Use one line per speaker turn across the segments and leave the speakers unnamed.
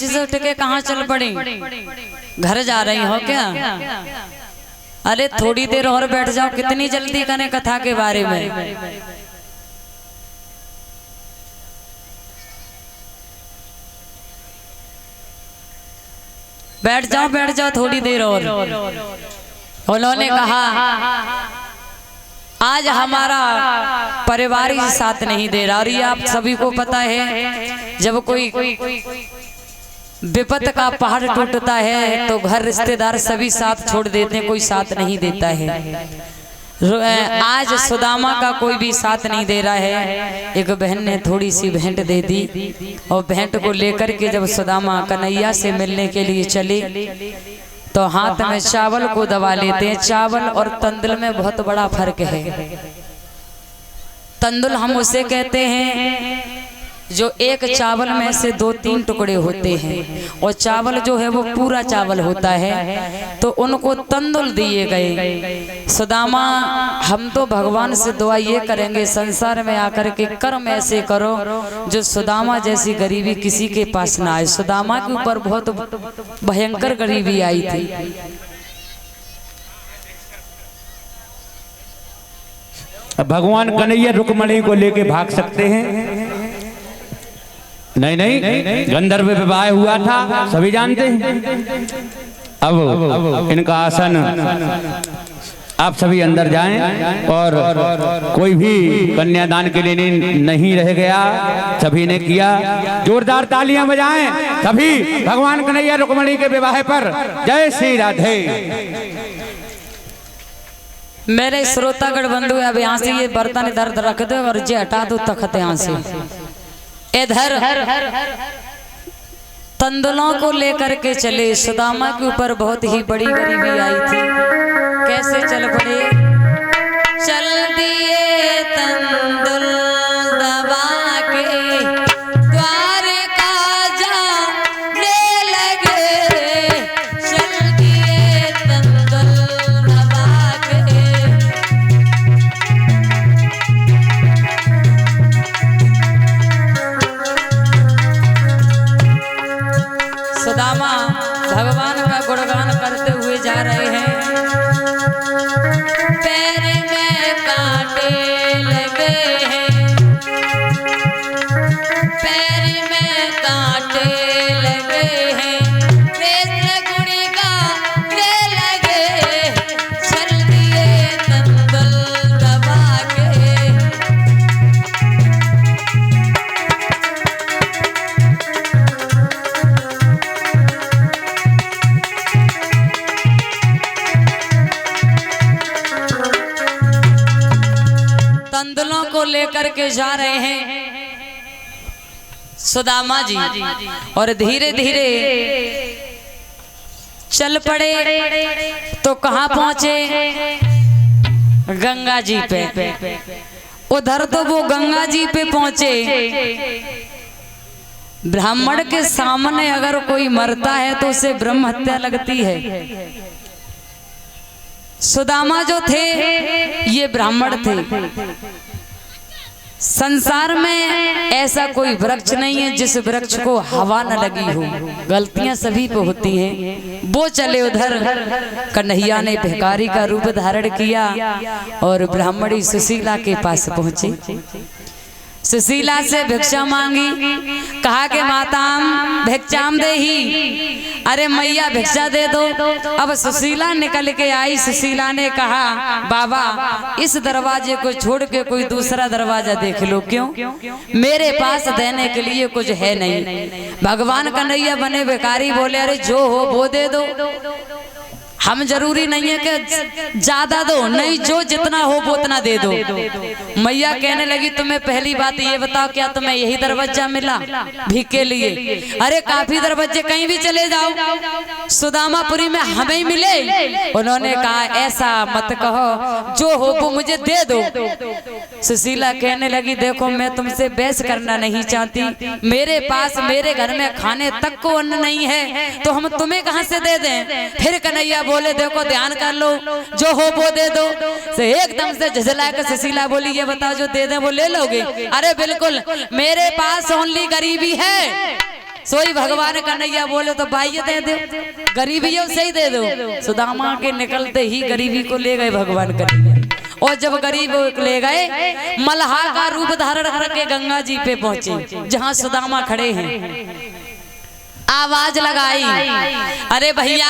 पीछे से उठ के कहाँ चल पड़ी? घर जा रही हो क्या? अरे थोड़ी देर और बैठ जाओ, कितनी जल्दी करें कथा के बारे में। बैठ जाओ थोड़ी देर और। उन्होंने कहा आज हमारा परिवार ही साथ नहीं दे रहा। और ये आप सभी को पता है, जब कोई विपत का पहाड़ टूटता है तो घर रिश्तेदार सभी साथ छोड़ देते हैं, कोई साथ नहीं देता है। आज सुदामा का कोई भी साथ नहीं दे रहा है। एक बहन ने थोड़ी सी भेंट दे दी और भेंट को लेकर के जब सुदामा कन्हैया से मिलने के लिए चले तो हाथ में चावल को दबा लेते हैं। चावल और तंदुल में बहुत बड़ा फर्क है। तंदुल हम उसे कहते हैं जो एक चावल में से 2-3 टुकड़े होते हैं, और चावल जो है वो पूरा चावल होता है, तो उनको तंदुल दिए गए। सुदामा हम तो भगवान से दुआ ये करेंगे संसार में आकर के कर्म ऐसे करो जो सुदामा जैसी गरीबी किसी के पास ना आए। सुदामा के ऊपर बहुत भयंकर गरीबी आई थी।
भगवान कन्हैया रुक्मणी को लेके भाग सकते हैं? नहीं, गंधर्व विवाह हुआ था, सभी जानते हैं। अब इनका आसन आप सभी अंदर जाएं, और कोई भी कन्यादान के लिए नहीं रह गया, सभी ने किया। जोरदार तालियां बजाएं सभी भगवान कन्हैया रुक्मणी के विवाह पर। जय श्री राधे।
मेरे श्रोतागण बंधु, अब यहाँ से ये बर्तन इधर रख दो और ये हटा दो तख्त यहाँ से। इधर तंदुलों को लेकर के चले। सुदामा के ऊपर बहुत ही बड़ी गरीबी आई थी। कैसे चल पड़े? चल दिए तंदुल दबा के द्वारका जाने लगे। चल दिए तंदुल दबा के। सुदामा भगवान का गुणगान करते हुए जा रहे हैं। पैर में कांटे लगे हैं, पैर में कांटे लगे हैं, कृष्ण गुण गाने लगे। चल दिए तंदुल दबा के। तंदुलों को लेकर के जा रहे हैं सुदामा जी, और धीरे धीरे चल पड़े तो कहाँ पहुंचे? गंगा जी पे। उधर तो वो गंगा जी पे पहुंचे। ब्राह्मण के सामने अगर कोई मरता है तो उसे ब्रह्म हत्या लगती है। सुदामा जो थे ये ब्राह्मण थे। संसार में ऐसा कोई वृक्ष नहीं है जिस वृक्ष को हवा न लगी हो। गलतियां सभी पे होती हैं। वो चले उधर। कन्हैया ने भिखारी का रूप धारण किया और ब्राह्मणी सुशीला के पास पहुंचे। सुशीला से भिक्षा मांगी। कहा कि माताम भिक्षाम देही, अरे मैया भिक्षा दे दो। अब सुशीला निकल के आई। सुशीला ने कहा बाबा इस दरवाजे को छोड़ के कोई दूसरा दरवाजा देख लो। क्यों? मेरे पास देने के लिए कुछ है नहीं। भगवान कन्हैया बने भिखारी, बोले अरे जो हो वो दे दो। हम जरूरी नहीं है कि ज्यादा दो, नहीं जो जितना हो वो उतना दे दो। मैया कहने लगी तुम्हें पहली बात ये बताओ क्या तुम्हें यही दरवाजा मिला भीख के लिए? अरे काफी दरवाजे कहीं भी चले जाओ, सुदामापुरी में हमें मिले। उन्होंने कहा ऐसा मत कहो, जो हो वो मुझे दे दो। सुशीला कहने लगी देखो मैं तुमसे बहस करना नहीं चाहती, मेरे पास मेरे घर में खाने तक को अन्न नहीं है तो हम तुम्हें कहां से दे दें? फिर कन्हैया बोले देखो ध्यान कर लो, जो हो वो दे दो। से एकदम से झुझला कर सुशीला बोली ये बताओ जो दे दें वो ले लोगे? अरे बिल्कुल, मेरे पास ओनली गरीबी है, सोई भगवान कन्हैया बोले तो भाई दे दो, गरीबियों से ही दे दो। सुदामा के निकलते ही गरीबी को ले गए भगवान कन्हैया। और जब गरीब ले गए, मल्हा का रूप धारण करके गंगा जी पे पहुंचे जहां सुदामा खड़े हैं। आवाज लगाई, अरे भैया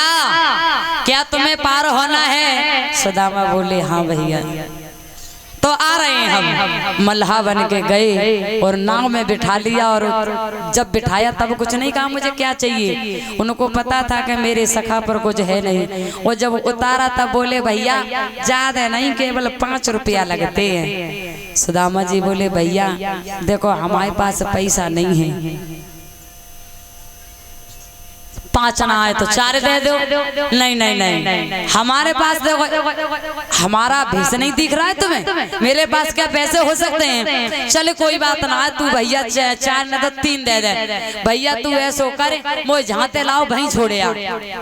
क्या तुम्हें पार होना है? सुदामा बोले हाँ भैया। तो आ रहे हैं हम। मल्हा बन के गए और नाव में बिठा लिया, और जब बिठाया तब कुछ नहीं कहा मुझे क्या चाहिए। उनको पता था कि मेरे सखा पर कुछ है नहीं। और जब उतारा तब बोले भैया ज्यादा नहीं, केवल 5 रुपया लगते हैं। सुदामा जी बोले भैया देखो हमारे पास पैसा नहीं है, 5 ना आए तो 4 दे दो। नहीं नहीं नहीं, हमारे पास देखो हमारा भेष नहीं दिख रहा है तुम्हें, मेरे पास क्या पैसे हो सकते हैं। चले कोई बात ना है, तू भैया 4 न तो 3 दे दे। भैया तू ऐसो कर मुझे जहाँ ते लाओ वहीं छोड़े आ,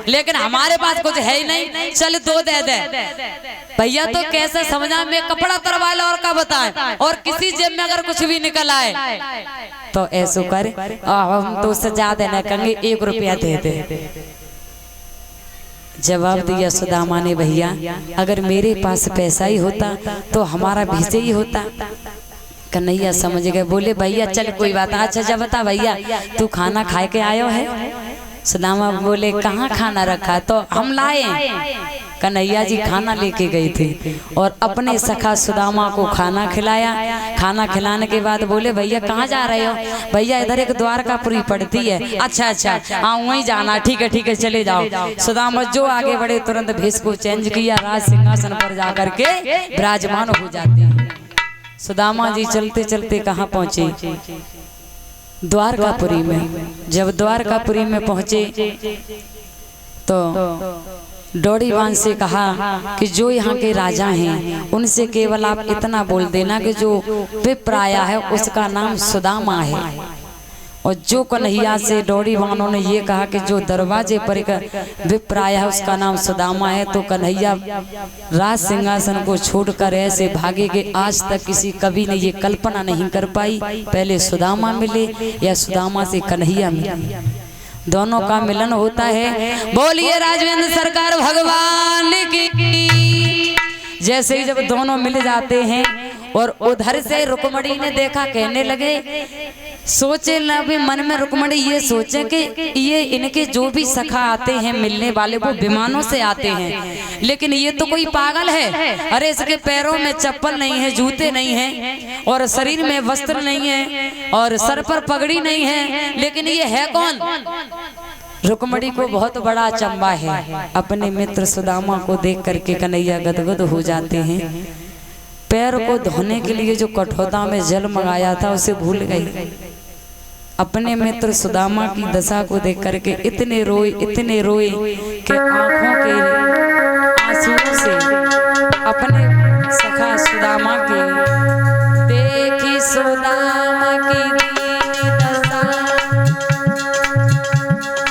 लेकिन हमारे पास कुछ है ही नहीं, चल 2 दे दे। भैया तो कैसे समझा, मैं कपड़ा तरवा लो और क्या बताए, और किसी जेब में अगर कुछ भी निकल आए तो ऐसो कर हम तो उससे ज्यादा न कहेंगे, 1 रुपया दे दे। जवाब दिया सुदामा ने भैया अगर मेरे पास पैसा ही होता तो हमारा भेजे ही होता। कन्हैया समझ गए, बोले भैया चल कोई बात। अच्छा जब बता भैया तू खाना खाए के आयो है? सुदामा बोले कहाँ खाना रखा? तो हम लाए। कन्हैया जी खाना लेके गए थे और अपने सखा सुदामा को खाना खिलाया। खाना खिलाने के बाद बोले भैया कहाँ जा रहे हो? भैया इधर एक द्वारकापुरी पड़ती है। अच्छा अच्छा हाँ वहीं जाना, ठीक है चले जाओ। सुदामा जो आगे बढ़े तुरंत भेष को चेंज किया, राज सिंहासन पर जाकर के विराजमान हो जाते हैं। सुदामा जी चलते चलते कहाँ पहुँचे? द्वारकापुरी में। जब द्वारकापुरी में पहुँचे तो डोरीवान से कहा कि जो यहाँ के राजा हैं उनसे केवल आप इतना बोल देना कि जो विप्र आया है उसका नाम सुदामा है। और जो कन्हैया से डोरीवानों ने ये कहा कि जो दरवाजे पर एक विप्र आया है उसका नाम सुदामा है, तो कन्हैया राज सिंहासन को छोड़कर ऐसे भागे कि आज तक किसी कवि ने ये कल्पना नहीं कर पाई पहले सुदामा मिले या सुदामा से कन्हैया मिले। दोनों का मिलन होता है। बोलिए राजवेंद्र सरकार भगवान की। जैसे ही जब दोनों मिल जाते हैं और उधर से रुक्मणी ने देखा, कहने लगे सोचे ना भी मन में रुक्मणी ये सोचे कि ये इनके जो भी सखा आते हैं मिलने वाले वो विमानों से आते हैं, लेकिन ये तो कोई पागल है। अरे इसके पैरों में चप्पल नहीं है, जूते नहीं है और शरीर में वस्त्र नहीं है और सर पर पगड़ी नहीं है, लेकिन ये है कौन? रुक्मणी को बहुत बड़ा अचंबा है। अपने मित्र सुदामा को देख करके कन्हैया गदगद हो जाते हैं। पैर को धोने के लिए जो कठौता में जल मंगाया था उसे भूल गई। अपने मित्र सुदामा की दशा को देख करके इतने रोए कि आंखों के आंसुओं से अपने सखा सुदामा के देखी सुदामा की दीन दशा,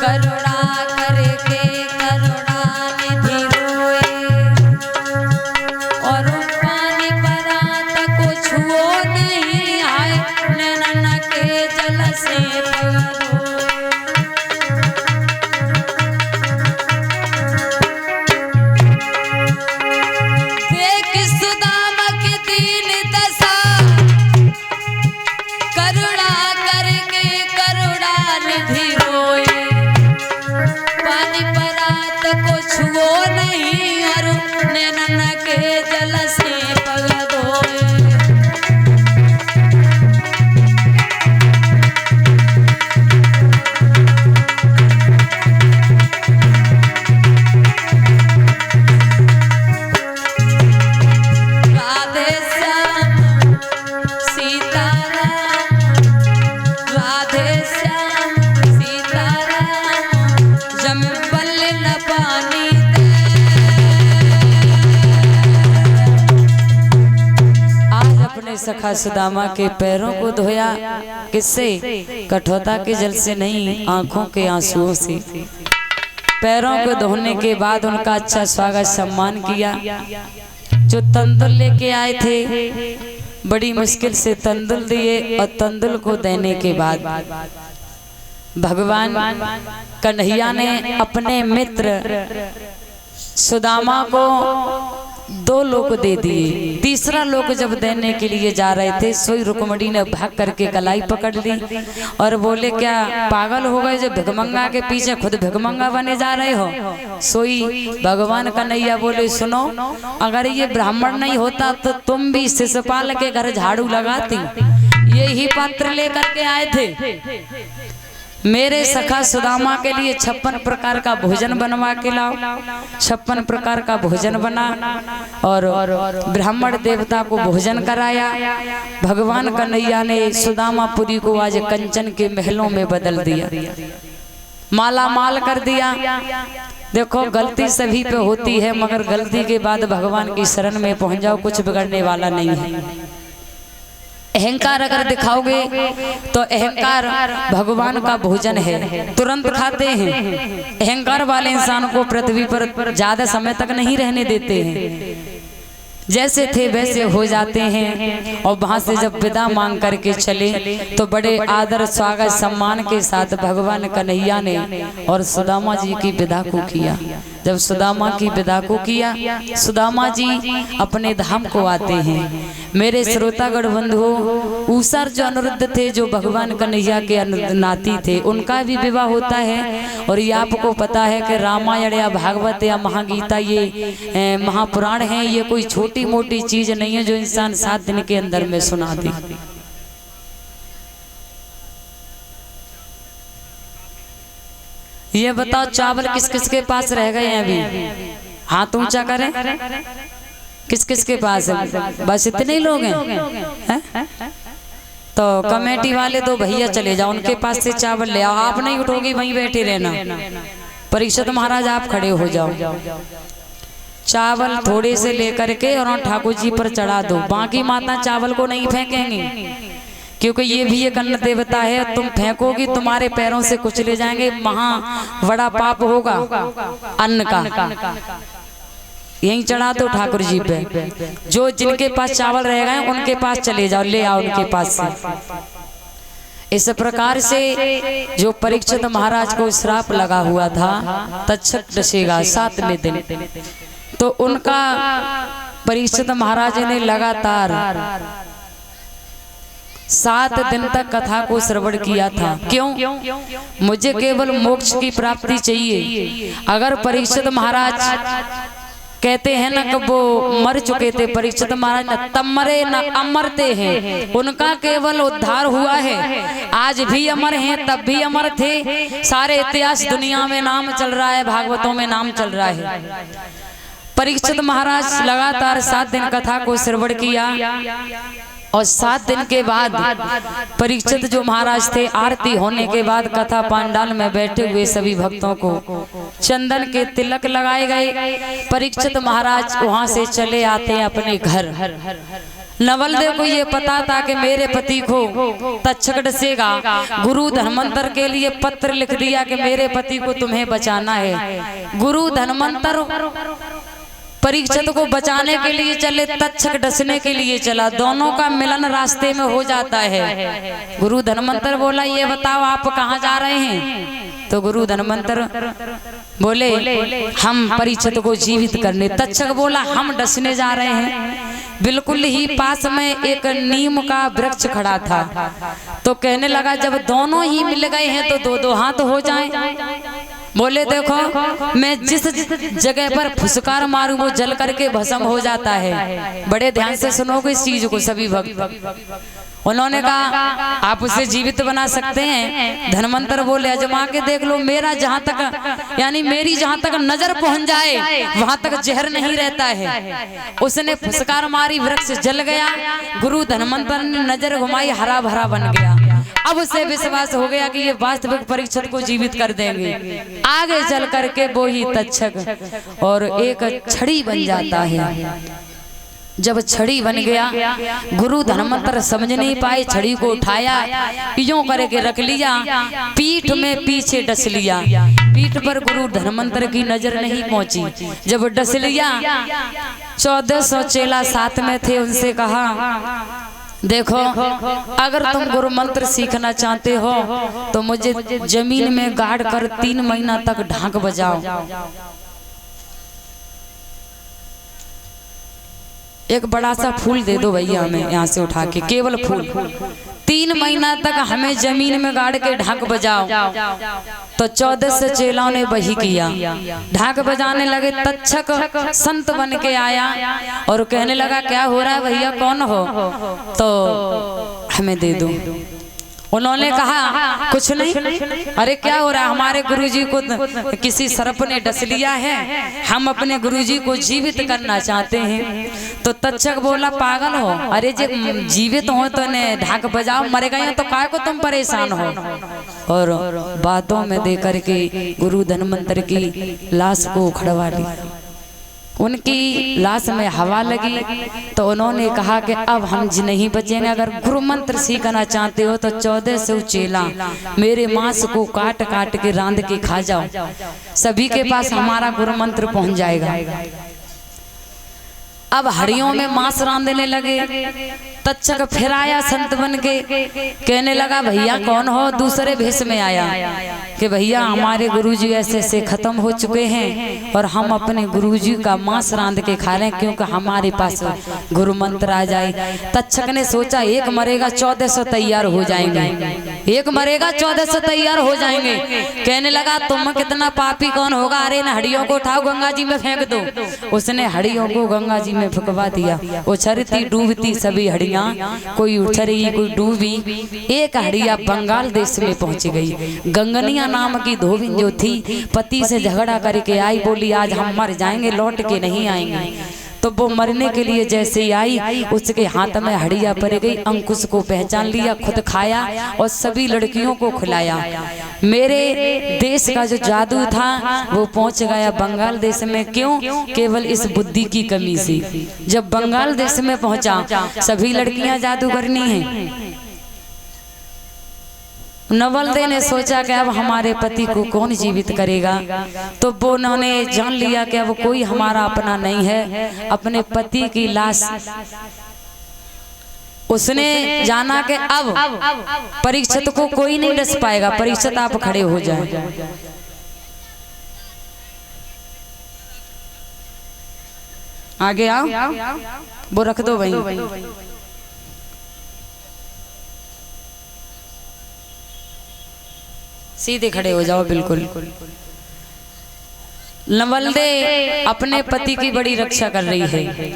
करुणा करके करुणानिधि रोए और पानी परात को छुओ नहीं आए, नैना के जल से देख सुदामा की दीन दशा, करुणा करके करुणानिधि रोए, पानी परात को छुओ नहीं और नैना के जल से पग धोए। राधे श्याम सीताराम, राधे श्याम सीताराम, जम्बल न पानी दे। आज अपने सखा सुदामा के पैरों को धोया, किससे? कठौता के जल से नहीं, आंखों के आंसुओं से। पैरों को धोने के बाद उनका अच्छा स्वागत सम्मान किया। जो तंदुल लेके आए थे बड़ी मुश्किल से तंदुल दिए और तंदुल को देने के बाद भगवान कन्हैया ने अपने मित्र सुदामा को 2 लोक दे दिए। तीसरा लोक जब देने के लिए जा रहे थे, सोई रुक्मणी ने भाग करके कलाई पकड़ ली और बोले क्या पागल हो गए जो भिखमंगा के पीछे खुद भिखमंगा बने जा रहे हो। सोई भगवान कन्हैया बोले सुनो, अगर ये ब्राह्मण नहीं होता तो तुम भी शिशुपाल के घर झाड़ू लगाती। यही पात्र लेकर के आए थे, मेरे सखा सुदामा के लिए 56 प्रकार का भोजन बनवा के लाओ। 56 प्रकार का भोजन बना और ब्राह्मण देवता को भोजन कराया। भगवान कन्हैया ने सुदामापुरी को आज कंचन के महलों में बदल दिया, माला माल कर दिया। देखो गलती सभी पे होती है, मगर गलती के बाद भगवान की शरण में पहुंच जाओ, कुछ बिगड़ने वाला नहीं है। अहंकार अगर दिखाओगे तो अहंकार भगवान का भोजन है, तुरंत खाते हैं। अहंकार वाले इंसान को पृथ्वी पर ज्यादा समय तक नहीं रहने देते हैं, जैसे थे वैसे हो जाते हैं। और वहां से जब विदा मांग करके चले तो बड़े आदर स्वागत सम्मान के साथ भगवान कन्हैया ने और सुदामा जी की विदा को किया। जब सुदामा की विदा को किया, सुदामा जी अपने धाम को आते हैं। मेरे श्रोतागण बंधुओं, ऊसर जो अनिरुद्ध थे, जो भगवान कन्हैया के नाती थे, उनका भी विवाह होता है। और ये आपको पता है कि रामायण या भागवत या महागीता ये महापुराण है, ये कोई छोटी मोटी चीज नहीं है जो इंसान 7 दिन के अंदर में सुना दे। ये बताओ चावल किस किस के पास रह गए हैं अभी? हाथ ऊंचा करें, किस किस के पास है? बस इतने ही लोग हैं? तो कमेटी वाले तो भैया चले जाओ, उनके पास से चावल ले आओ। आप नहीं उठोगी, वहीं बैठे रहना। परीक्षित महाराज आप खड़े हो जाओ, चावल थोड़े से लेकर के और ठाकुर जी पर चढ़ा दो। बाकी माता चावल को नहीं फेंकेंगे, क्योंकि ये भी एक अन्न देवता है। तुम फेंकोगी तुम्हारे पैरों से कुचले जाएंगे, महा बड़ा पाप होगा अन्न का। यहीं चढ़ा दो ठाकुर जी पे। जो जिनके पास चावल रह गए उनके पास चले जाओ, ले आओ उनके पास से। इस प्रकार से जो परीक्षित महाराज को श्राप लगा हुआ था, तक्षक डसेगा 7वें दिन, तो उनका परीक्षित महाराज ने लगातार 7 दिन तक कथा को श्रवण किया था। क्यों? मुझे केवल मोक्ष की प्राप्ति चाहिए। अगर परीक्षित महाराज कहते हैं ना कि वो मर चुके थे, परीक्षित महाराज न तब मरे न अमरते हैं, उनका केवल उद्धार हुआ है। आज भी अमर हैं, तब भी अमर थे। सारे इतिहास दुनिया में नाम चल रहा है, भागवतों में नाम चल रहा है। परीक्षित महाराज लगातार 7 दिन कथा को श्रवण किया और 7 दिन के बाद परीक्षित जो महाराज थे, आरती होने के बाद कथा पांडाल में बैठे हुए सभी भक्तों को चंदन के तिलक लगाए गए। परीक्षित महाराज वहां से चले आते हैं अपने घर। नवलदेव को ये पता था कि मेरे पति को तक्षक डसेगा। गुरु धन्वंतर के लिए पत्र लिख दिया कि मेरे पति को तुम्हें बचाना है। गुरु धन्वंतर परीक्षित को बचाने के लिए चले, तक्षक डसने के लिए चला। दोनों का मिलन रास्ते में हो जाता है। गुरु धन्वंतर बोला ये बताओ आप कहाँ जा रहे हैं? तो गुरु धन्वंतर बोले हम परीक्षित को जीवित करने। तक्षक बोला हम डसने जा रहे हैं। बिल्कुल ही पास में एक नीम का वृक्ष खड़ा था, तो कहने लगा जब दोनों ही मिल गए हैं तो 2-2 हाथ हो जाएं। बोले देखो मैं जिस जगह पर फुसकार मारूं वो जल करके भस्म हो जाता है। बड़े ध्यान से सुनोगे इस चीज को सभी भक्त। उन्होंने कहा आप उसे जीवित बना सकते हैं? धन्वंतर बोले अजमा के देख लो, मेरा जहां तक यानी मेरी जहां तक नजर पहुंच जाए वहां तक जहर नहीं रहता है। उसने फुसकार मारी, वृक्ष जल गया। गुरु धन्वंतर ने नजर घुमाई, हरा भरा बन गया। अब उसे विश्वास हो गया कि ये वास्तविक परीक्षित को जीवित कर देंगे। आगे चल करके वो ही तक्षक और एक छड़ी बन जाता है। जब छड़ी बन गया, गुरु धन्वंतर समझ नहीं पाए, छड़ी को उठाया, यूं करके रख लिया, पीठ में पीछे डस लिया। पीठ पर गुरु धन्वंतर की नजर नहीं पहुंची। जब डस लिया, 1400 चेला साथ में थे, उनसे कहा देखो, अगर तुम गुरु मंत्र सीखना चाहते हो तो मुझे जमीन में गाड़ कर 3 महीना तक ढाक बजाओ। एक बड़ा सा फूल दे दो भैया हमें यहाँ से उठा के, केवल फूल। 3 महीना तक हमें जमीन में गाड़ के ढाक बजाओ। तो 14 से चेलाओं ने वही किया, ढाक बजाने लगे। तक्षक संत बन के आया और कहने लगा क्या हो रहा है भैया, कौन हो? तो हमें दे दो। उन्होंने कहा कुछ नहीं। अरे क्या हो रहा है, हमारे गुरुजी को किसी सर्प ने डस लिया है, हम अपने गुरुजी को जीवित करना चाहते हैं। तो तक्षक बोला पागल हो, अरे जे जीवित हो तो ने ढाक बजाओ, मरे गए तो काय को तुम परेशान हो। और बातों में दे करके गुरु धन्वंतरि की लाश को उखड़वा ली। उनकी लाश में हवा लगी तो उन्होंने कहा कि अब हम नहीं बचेंगे। अगर गुरु मंत्र सीखना चाहते हो तो 14 से चेला मेरे मांस को काट काट के रांध के खा जाओ, सभी के पास हमारा गुरु मंत्र पहुंच जाएगा। अब हड़ियों में मांस रांधने लगे। तक्षक फिर आया संत बन के, कहने लगा भैया कौन हो? दूसरे भेष में आया कि भैया हमारे गुरुजी ऐसे ऐसे खत्म हो चुके हैं और हम अपने गुरुजी का मांस रांध के खा रहे हैं क्योंकि हमारे पास गुरु मंत्र आ जाए। तक्षक ने सोचा एक मरेगा 1400 तैयार हो जाएंगे, एक मरेगा 1400 तैयार हो जाएंगे। कहने लगा तुम कितना पापी कौन होगा, अरे इन हड्डियों को उठाओ गंगा जी में फेंक दो। उसने हड्डियों को गंगा जी में फुकवा दिया। उछलती डूबती सभी हड्डियां, कोई उछली कोई डूबी। एक हड्डिया बंगाल देश में पहुंच गई। गंगनिया नाम की धोबिन जो थी पति से झगड़ा करके आई, बोली आज हम मर जाएंगे, लौट के नहीं आएंगे। तो वो मरने के लिए जैसे ही आई उसके हाथ में हड्डियां पड़ गई। अंकुश को पहचान लिया, खुद खाया और सभी लड़कियों को खिलाया। मेरे देश का जो जादू था वो पहुंच गया बंगाल देश में। क्यों? केवल इस बुद्धि की कमी से। जब बंगाल देश में पहुंचा सभी लड़कियां जादूगरनी हैं। नवलदे ने सोचा कि अब हमारे पति को कौन जीवित करेगा। तो वो उन्होंने जान लिया कि अब कोई हमारा अपना नहीं है। अपने पति की लाश उसने जाना कि अब परीक्षित को कोई नहीं डस पाएगा। परीक्षित आप खड़े हो जाएं। आगे आओ, वो रख दो वहीं। सीधे खड़े हो जाओ बिल्कुल। नवलदे अपने पति की बड़ी रक्षा कर रही है।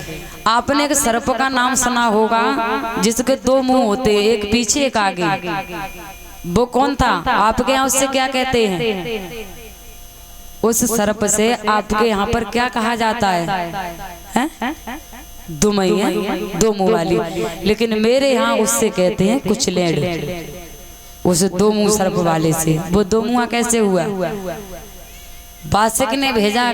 आपने एक सर्प का नाम सुना होगा जिसके 2 मुंह होते, एक पीछे एक आगे। वो कौन था आपके यहाँ? उससे क्या कहते हैं? उस सर्प से आपके यहाँ पर क्या कहा जाता है? दुमई है, 2 मुंह वाली। लेकिन मेरे यहाँ उससे कहते हैं कुचलेड़। उस 2 मुंह सर्प वाले से। वो 2 मुंह कैसे हुआ? बासक ने भेजा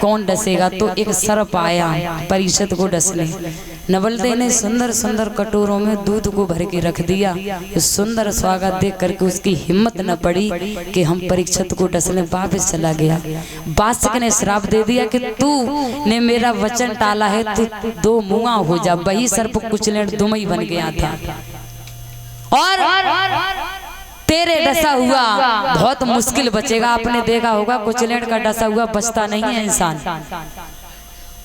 कौन डसेगा, तो एक सर्प आया परीक्षित को डसने। नवलदे ने सुंदर सुंदर कटोरों में दूध को भर के रख दिया। सुंदर स्वागत देख करके उसकी हिम्मत न पड़ी कि हम परीक्षित को डसने, वापस चला गया। बासक ने श्राप दे दिया कि तू ने मेरा वचन टाला है, तू 2 मुंहा हो जा। वही सर्प कुचलेड़ दुमई बन गया था। और तेरे डसा हुआ बहुत मुश्किल बचेगा। आपने देखा होगा कुचलेड़ का डसा हुआ बचता नहीं है इंसान।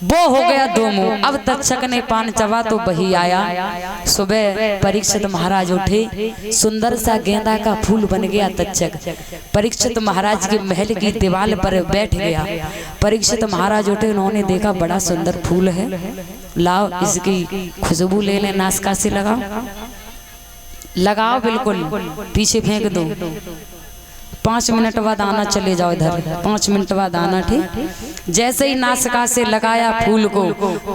वो हो गया 2 मुंह। अब तक्षक ने पान चबा तो वही आया। सुबह परीक्षित महाराज उठे, सुंदर सा गेंदा का फूल बन गया तक्षक। परीक्षित महाराज के महल की दीवार पर बैठ गया। परीक्षित महाराज उठे, उन्होंने देखा बड़ा सुंदर फूल है, लाओ इसकी खुशबू ले ले, नासका से लगाओ बिल्कुल, पीछे फेंक दो। 5 मिनट बाद आना, चले जाओ इधर। 5 मिनट बाद आना, ठीक। जैसे ही नासिका से लगाया फूल को,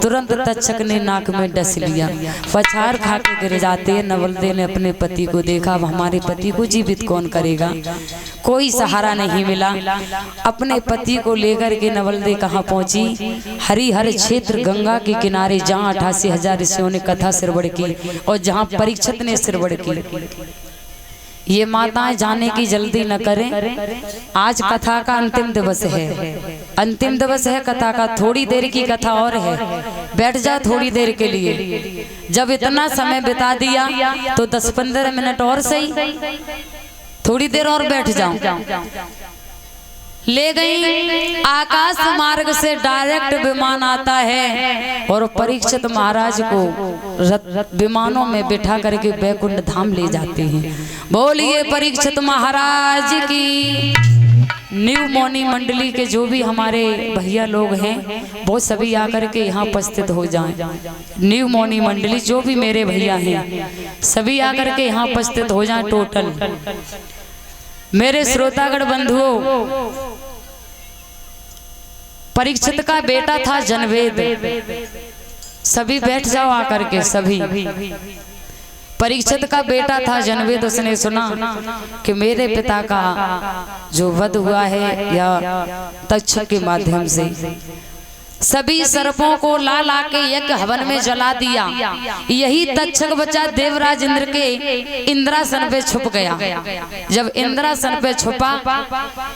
तुरंत तक्षक ने नाक में डस लिया। पछाड़ खा के गिर जाते। नवलदे ने अपने पति को देखा, अब हमारे पति को जीवित कौन करेगा? कोई सहारा नहीं मिला। अपने पति को लेकर के नवलदे कहाँ पहुंची? हरिहर क्षेत्र गंगा के किनारे, जहाँ 88,000 ऋषियों ने कथा सिरवड़ की और जहाँ परीक्षित ने सिरवड़ की। ये माताएं जाने की जल्दी न करें। आज कथा का अंतिम दिवस है, अंतिम दिवस है कथा का। थोड़ी देर की कथा और है, बैठ जा थोड़ी देर के लिए। जब इतना समय बिता दिया तो 10-15 मिनट और सही, थोड़ी देर और बैठ जाऊं। ले गई आकाश मार्ग से डायरेक्ट विमान आता है और परीक्षित महाराज को विमानों में बिठा करके बैकुंठ धाम ले जाते हैं। बोलिए परीक्षित महाराज की। न्यू मौनी मंडली के जो भी हमारे भैया लोग हैं वो सभी आकर के यहाँ उपस्थित हो जाएं। न्यू मौनी मंडली जो भी मेरे भैया हैं सभी आकर के यहाँ उपस्थित हो जाएं। टोटल मेरे श्रोतागण बंधुओं, परीक्षित का बेटा था जनवेद। सभी बैठ जाओ आकर के सभी। परीक्षित का बेटा था जनवेद। उसने सुना कि मेरे पिता का जो वध हुआ है या तक्षक के माध्यम से, सभी सर्पों को ला ला के यज्ञ हवन में जला दिया। यही तक्षक बचा देवराज इंद्र के इंद्रासन पे छुप गया। जब इंद्रासन पे छुपा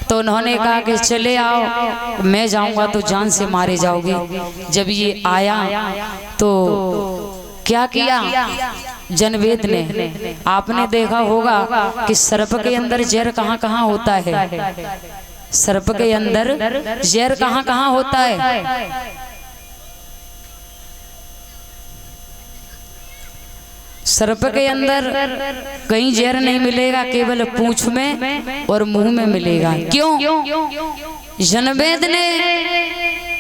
तो उन्होंने कहा कि चले आओ, मैं जाऊंगा तो जान से मारे जाओगे। जब ये आया तो क्या किया जनवेद ने? आपने देखा होगा कि सर्प के अंदर जहर कहाँ कहाँ होता है। सर्प के अंदर जहर कहाँ कहाँ होता है? सर्प के अंदर कहीं जहर नहीं मिलेगा, केवल पूंछ में और मुंह में मिलेगा। क्यों? जनवेद ने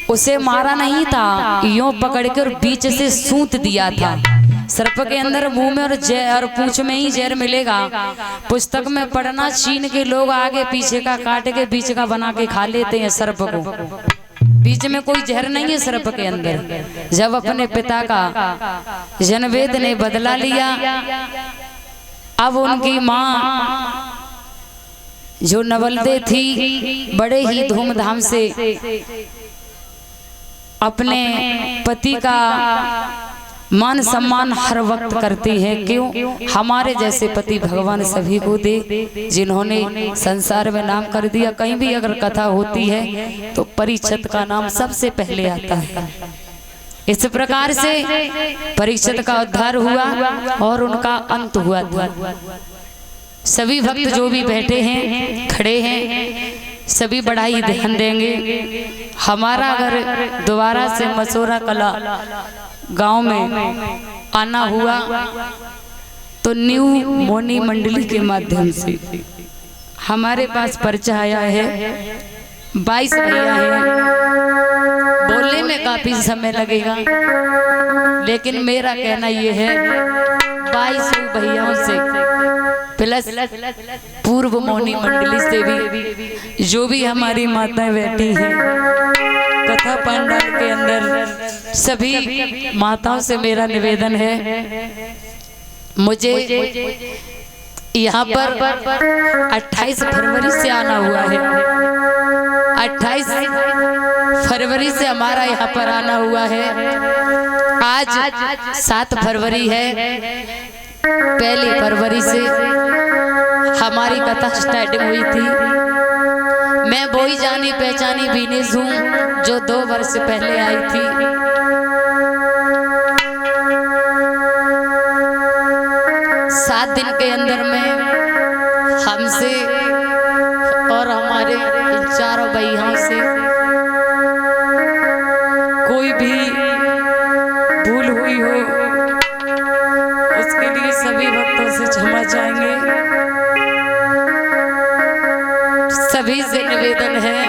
उसे मारा नहीं था, यूं पकड़कर बीच से सूत दिया था। सर्प के अंदर मुंह में और पूंछ में ही जहर मिलेगा। पुस्तक में पढ़ना, चीन के लोग आगे पीछे का काट के बीच का बना के खा लेते हैं सर्प को। बीच में कोई जहर नहीं है सर्प के अंदर। जब अपने पिता का जनवेद ने बदला लिया, अब उनकी माँ जो नवलदे थी बड़े ही धूमधाम से अपने पति का मान सम्मान हर वक्त करती है। क्यों? हमारे जैसे पति भगवान सभी को दे, जिन्होंने संसार में नाम कर दिया। कहीं भी अगर कथा होती है तो परीक्षित का नाम सबसे पहले आता है। इस प्रकार से परीक्षित का उद्धार हुआ और उनका अंत हुआ था। सभी भक्त जो भी बैठे हैं, खड़े हैं, सभी बड़ा ही ध्यान देंगे। हमारा अगर दोबारा से मसोरा कला गांव में आना हुआ तो न्यू मौनी मंडली के माध्यम से हमारे पास पर्चा आया है। 22 भैया हैं। बोलने में काफी समय लगेगा, लेकिन मेरा कहना ये है 22 भैयाओं से प्लस पूर्व मौनी मंडली से भी जो भी हमारी माताएं बैठी हैं कथा पंडाल के अंदर, सभी माताओं से मेरा निवेदन है, मुझे यहाँ पर 28 फरवरी से आना हुआ है। 28 फरवरी से हमारा यहाँ पर आना हुआ है। आज 7 फरवरी है। 1 फरवरी से हमारी कथा स्टार्टिंग हुई थी। मैं वो ही जानी पहचानी बीनेश हूँ जो 2 वर्ष पहले आई थी। सात दिन के अंदर में हमसे और हमारे इन चारों भैयाओं से